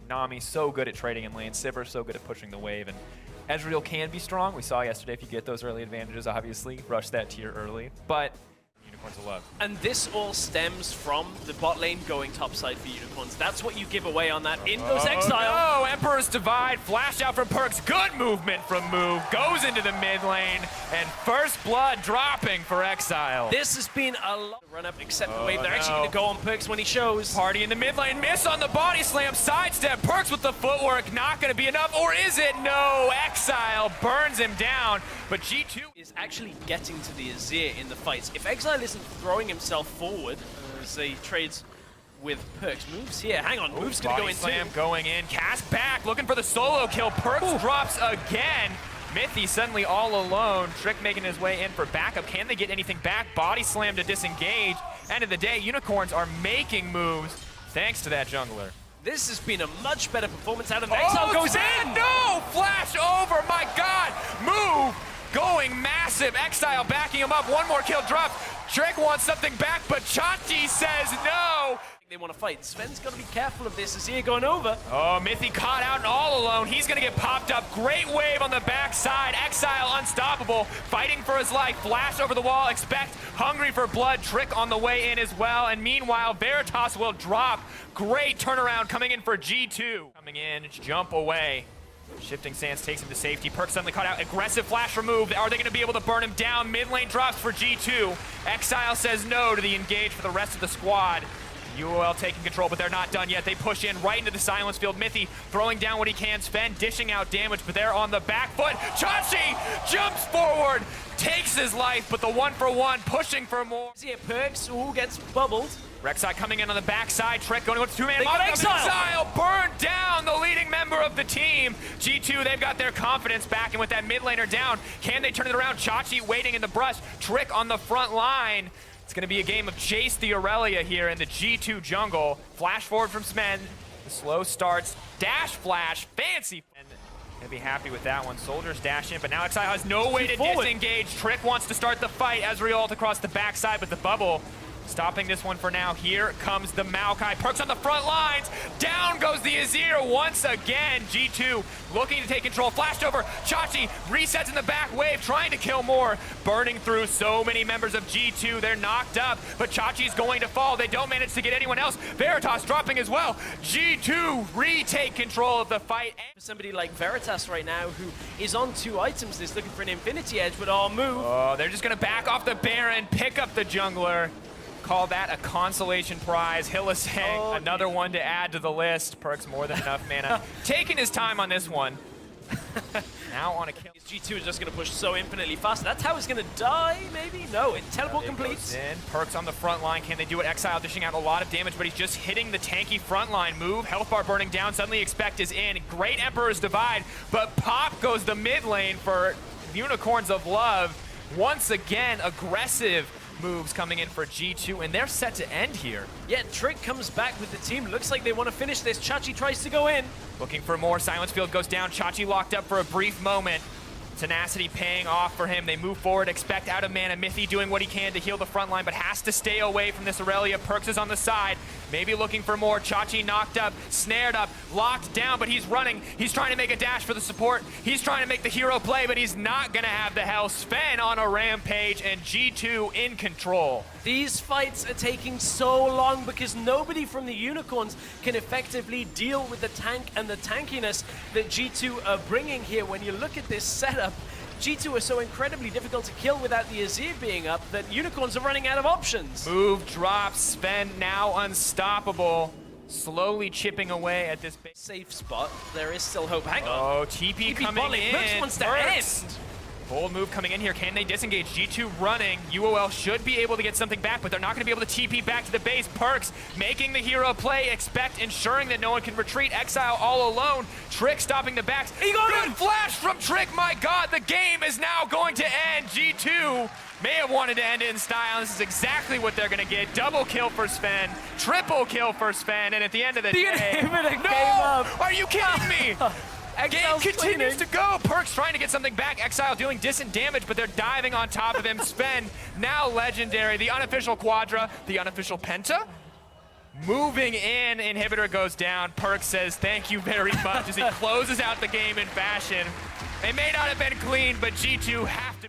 Nami so good at trading in lane, Sivir so good at pushing the wave, and Ezreal can be strong. We saw yesterday if you get those early advantages, obviously, rush that tier early, but Unicorns of Love. And this all stems from the bot lane going topside for Unicorns. That's what you give away on that. In goes Exile. No, Emperor's Divide, flash out from Perks, good movement from Move, goes into the mid lane, and first blood dropping for Exile. This has been a lot of run up except the wave. They're actually going to go on Perks when he shows. Party in the mid lane, miss on the body slam, sidestep, Perks with the footwork, not going to be enough, or is it? No, Exile burns him down, but G2 is actually getting to the Azir in the fights. If Exile isn't throwing himself forward as he trades with Perks. Moves here, hang on, Move's gonna go in slam going in, cast back, looking for the solo kill, Perks drops again. Mithy suddenly all alone, Trick making his way in for backup. Can they get anything back? Body slam to disengage. End of the day, Unicorns are making moves thanks to that jungler. This has been a much better performance out of Exile. Goes in! No! Flash over, my god! Move! Going massive, Exile backing him up, one more kill drop. Trick wants something back, but Chachi says no! They want to fight. Sven's got to be careful of this. Azir going over. Oh, Mithy caught out and all alone. He's going to get popped up. Great wave on the backside. Exile unstoppable, fighting for his life. Flash over the wall, expect, hungry for blood. Trick on the way in as well. And meanwhile, Veritas will drop. Great turnaround coming in for G2. Coming in, jump away. Shifting Sands takes him to safety. Perk suddenly caught out. Aggressive flash remove. Are they going to be able to burn him down? Mid lane drops for G2. Exile says no to the engage for the rest of the squad. UOL taking control, but they're not done yet. They push in right into the silence field. Mithy throwing down what he can. Sven dishing out damage, but they're on the back foot. Chachi jumps forward, takes his life, but the 1-for-1 pushing for more. Here, Perks, gets bubbled. Rek'Sai coming in on the backside. Trick going to go to two-man. Exile burned down, the leading member of the team. G2, they've got their confidence back, and with that mid laner down, can they turn it around? Chachi waiting in the brush. Trick on the front line. It's going to be a game of chase the Aurelia here in the G2 jungle. Flash forward from Smen. The slow starts. Dash flash. Fancy. And gonna be happy with that one. Soldiers dash in, but now Exile has no way to disengage. Trick wants to start the fight. Ezreal ult across the backside, but the bubble stopping this one for now. Here comes the Maokai. Perks on the front lines. Down goes the Azir once again. G2 looking to take control. Flashed over. Chachi resets in the back wave, trying to kill more. Burning through so many members of G2. They're knocked up, but Chachi's going to fall. They don't manage to get anyone else. Veritas dropping as well. G2 retake control of the fight. Somebody like Veritas right now who is on 2 items is looking for an Infinity Edge, but Move. Oh, they're just going to back off the Baron, pick up the jungler. Call that a consolation prize. Hillisang, another one to add to the list. Perks more than enough mana. Taking his time on this one. Now on a kill. G2 is just going to push so infinitely fast. That's how it's going to die, maybe? No, it teleport completes. In. Perks on the front line. Can they do it? Exile dishing out a lot of damage, but he's just hitting the tanky front line. Move, health bar burning down. Suddenly Expect is in. Great Emperor's Divide, but pop goes the mid lane for Unicorns of Love. Once again, aggressive moves coming in for G2, and they're set to end here. Yeah, Trick comes back with the team. Looks like they want to finish this. Chachi tries to go in. Looking for more. Silence field goes down. Chachi locked up for a brief moment. Tenacity paying off for him. They move forward. Expect out of mana. Mithy doing what he can to heal the front line, but has to stay away from this Aurelia. Perks is on the side. Maybe looking for more. Chachi knocked up, snared up, locked down, but he's running. He's trying to make a dash for the support. He's trying to make the hero play, but he's not going to have the health. Sven on a rampage, and G2 in control. These fights are taking so long because nobody from the Unicorns can effectively deal with the tank and the tankiness that G2 are bringing here. When you look at this setup, G2 are so incredibly difficult to kill without the Azir being up that Unicorns are running out of options. Move, drops, Sven now unstoppable. Slowly chipping away at this safe spot. There is still hope. Hang on. Oh, TP coming in. Perks wants to end. Bold move coming in here. Can they disengage? G2 running. UOL should be able to get something back, but they're not going to be able to TP back to the base. Perks making the hero play. Expect ensuring that no one can retreat. Exile all alone. Trick stopping the backs. Good flash from Trick. My God, the game is now going to end. G2 may have wanted to end it in style. This is exactly what they're going to get. Double kill for Sven. Triple kill for Sven. And at the end of the day, no! Are you kidding me? Game continues to go. Perks trying to get something back. Exile doing decent damage, but they're diving on top of him. Sven, now legendary. The unofficial Quadra, the unofficial Penta. moving in. Inhibitor goes down. Perk says thank you very much as he closes out the game in fashion. They may not have been clean, but G2 have to